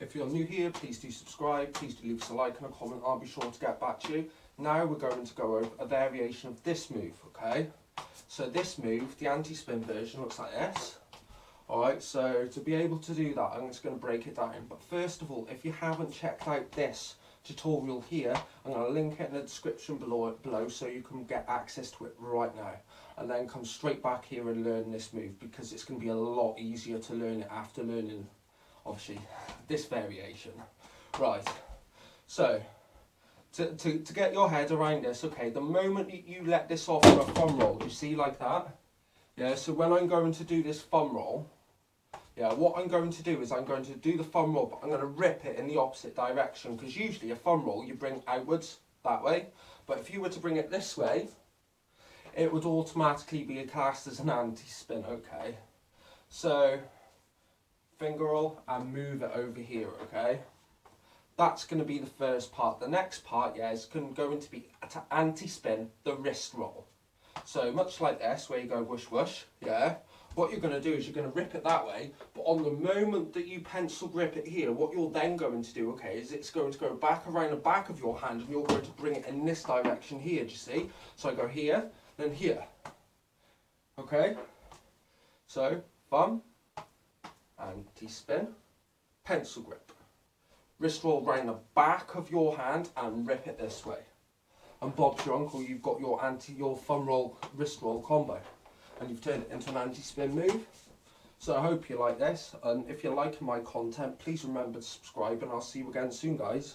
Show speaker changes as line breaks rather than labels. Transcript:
If you're new here, please do subscribe, please do leave us a like and a comment, I'll be sure to get back to you. Now we're going to go over a variation of this move, okay? So this move, the anti-spin version, looks like this. Alright, so to be able to do that, I'm just going to break it down. But first of all, if you haven't checked out this tutorial here, I'm going to link it in the description below so you can get access to it right now. And then come straight back here and learn this move, because it's going to be a lot easier to learn it after learning, obviously, this variation. Right, so to get your head around this, okay, the moment you let this off for a thumb roll, you see like that? Yeah, so when I'm going to do this thumb roll, yeah, what I'm going to do is I'm going to do the thumb roll, but I'm going to rip it in the opposite direction, because usually a thumb roll you bring outwards that way, but if you were to bring it this way, it would automatically be classed as an anti-spin, okay? So, finger roll and move it over here, okay? That's going to be the first part. The next part, yeah, is going to be to anti-spin the wrist roll. So, much like this, where you go whoosh whoosh, yeah? What you're going to do is you're going to rip it that way, but on the moment that you pencil grip it here, what you're then going to do, okay, is it's going to go back around the back of your hand and you're going to bring it in this direction here, do you see? So I go here, then here. Okay? So, thumb, anti-spin, pencil grip. Wrist roll round the back of your hand and rip it this way. And Bob's your uncle, you've got your thumb roll, wrist roll combo. And you've turned it into an anti-spin move. So I hope you like this, and if you're liking my content, please remember to subscribe, and I'll see you again soon, guys.